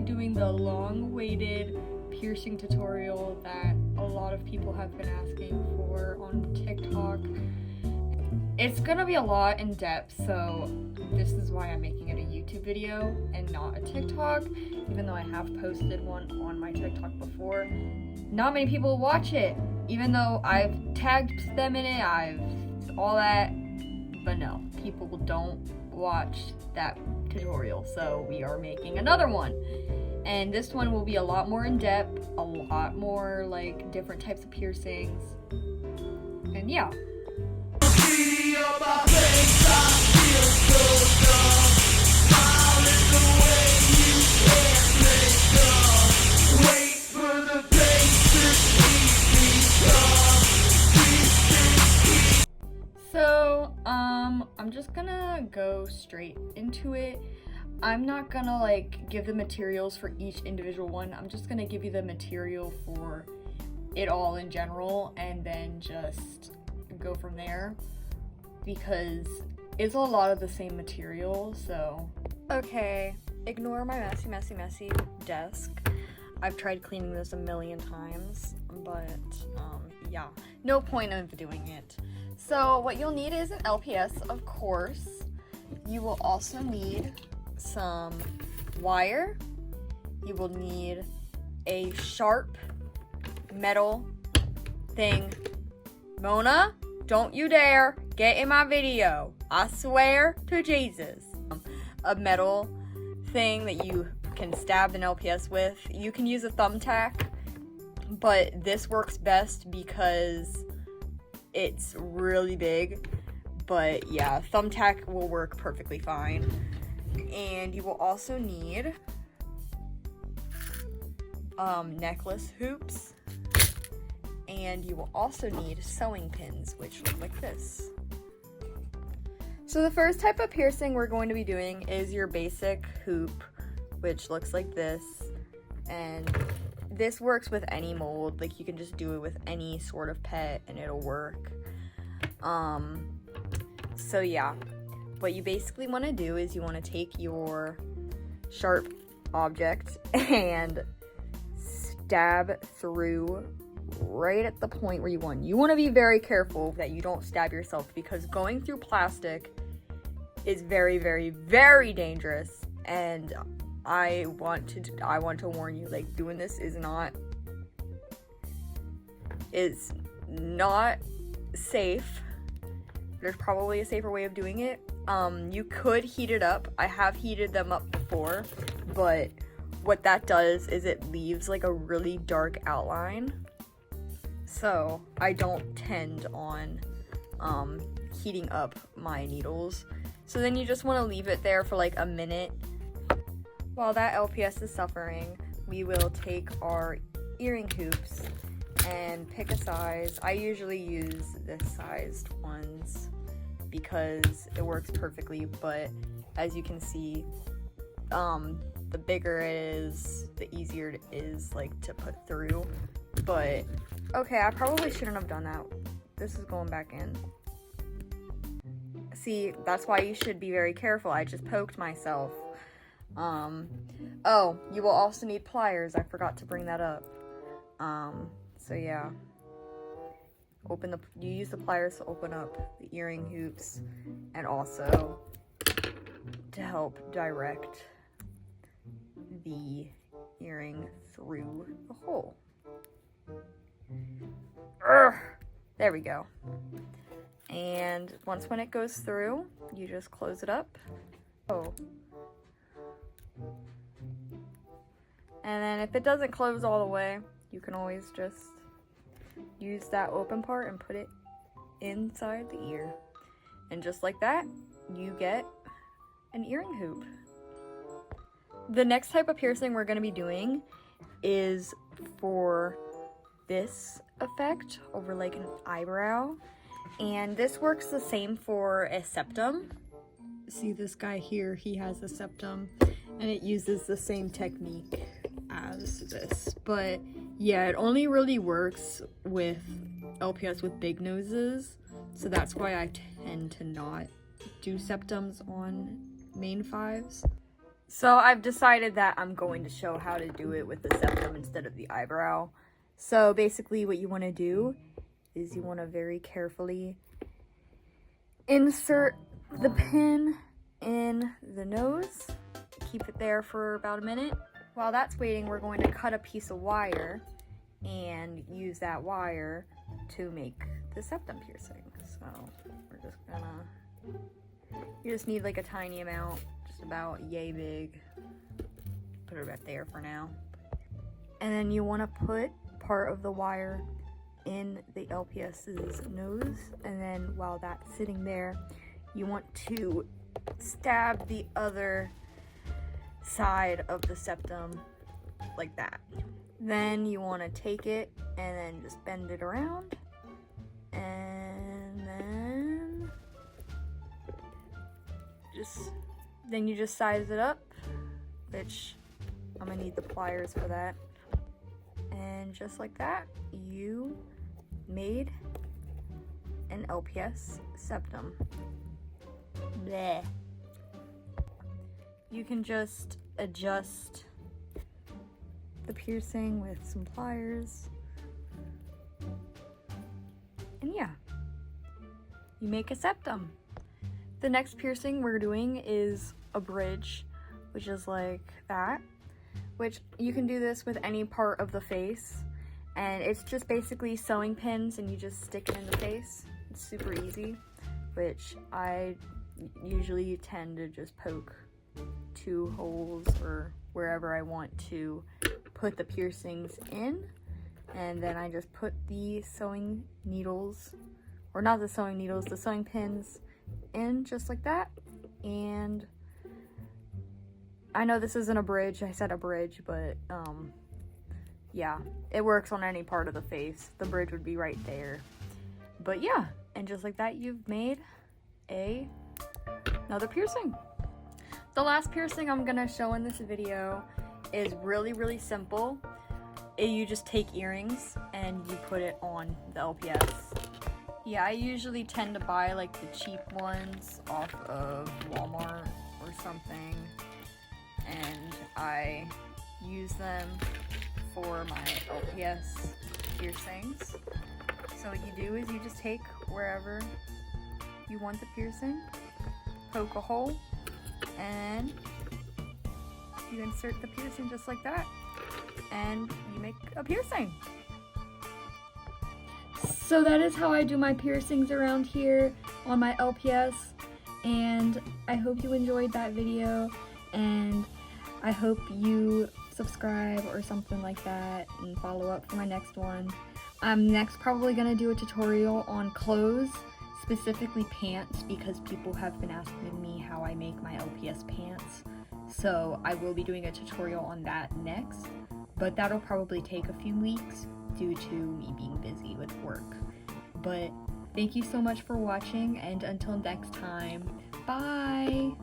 doing the long-awaited piercing tutorial that a lot of people have been asking for on TikTok. It's gonna be a lot in depth, so this is why I'm making it a YouTube video and not a TikTok, even though I have posted one on my TikTok before. Not many people watch it, even though I've tagged them in it, I've all that, but no, people don't watch that tutorial, so we are making another one. And this one will be a lot more in depth, a lot more like different types of piercings, and yeah. So, I'm just gonna go straight into it. I'm not gonna like give the materials for each individual one. I'm just gonna give you the material for it all in general and then just go from there because it's a lot of the same material, so. Okay, ignore my messy desk. I've tried cleaning this a million times, but yeah, no point of doing it. So what you'll need is an LPS, of course. You will also need some wire. You will need a sharp metal thing. Mona, don't you dare get in my video. I swear to Jesus. A metal thing that you can stab an LPS with. You can use a thumbtack, but this works best because it's really big. But yeah, thumbtack will work perfectly fine. And you will also need necklace hoops, and you will also need sewing pins, which look like this. So the first type of piercing we're going to be doing is your basic hoop, which looks like this, and this works with any mold. Like, you can just do it with any sort of pet and it'll work. So yeah, what you basically want to do is you want to take your sharp object and stab through right at the point where you want. You want to be very careful that you don't stab yourself, because going through plastic is very, very, very dangerous, and I want to warn you, like, doing this is not safe. There's probably a safer way of doing it. You could heat it up. I have heated them up before, but what that does is it leaves like a really dark outline. So I don't tend on heating up my needles. So then you just want to leave it there for like a minute. While that LPS is suffering, we will take our earring hoops and pick a size. I usually use this sized ones because it works perfectly, but as you can see, the bigger it is, the easier it is like to put through. But okay, I probably shouldn't have done that. This is going back in. See, that's why you should be very careful. I just poked myself. Oh, you will also need pliers. I forgot to bring that up. So yeah, you use the pliers to open up the earring hoops and also to help direct the earring through the hole. There we go. And when it goes through, you just close it up. Oh. And then if it doesn't close all the way, you can always just use that open part and put it inside the ear. And just like that, you get an earring hoop. The next type of piercing we're going to be doing is for this effect over like an eyebrow. And this works the same for a septum. See this guy here, he has a septum, and it uses the same technique as this. But yeah, it only really works with LPS with big noses, so that's why I tend to not do septums on main fives. So I've decided that I'm going to show how to do it with the septum instead of the eyebrow. So basically what you want to do is you want to very carefully insert the pin in the nose. Keep it there for about a minute. While that's waiting, we're going to cut a piece of wire and use that wire to make the septum piercing. So we're just gonna, you just need like a tiny amount, just about yay big. Put it right there for now. And then you want to put part of the wire in the LPS's nose, and then while that's sitting there, you want to stab the other side of the septum like that. Then you want to take it and then just bend it around, and then you just size it up, which I'm gonna need the pliers for that. And just like that, you made an LPS septum. Bleh. You can just adjust the piercing with some pliers. And yeah, you make a septum. The next piercing we're doing is a bridge, which is like that, which you can do this with any part of the face. And it's just basically sewing pins and you just stick it in the face. It's super easy, which I usually tend to just poke 2 holes or wherever I want to put the piercings in. And then I just put the sewing needles, or not the sewing needles, the sewing pins in just like that. And I know this isn't a bridge, I said a bridge, but yeah, it works on any part of the face. The bridge would be right there. But yeah, and just like that, you've made another piercing. The last piercing I'm gonna show in this video is really simple. You just take earrings and you put it on the LPS. Yeah, I usually tend to buy like the cheap ones off of Walmart or something, and I use them for my LPS piercings. So what you do is you just take wherever you want the piercing, poke a hole, and you insert the piercing just like that, and you make a piercing. So that is how I do my piercings around here on my LPS, and I hope you enjoyed that video, and I hope you subscribe or something like that and follow up for my next one. I'm next probably gonna do a tutorial on clothes, specifically pants, because people have been asking me how I make my LPS pants. So I will be doing a tutorial on that next, but that'll probably take a few weeks due to me being busy with work. But thank you so much for watching, and until next time, bye!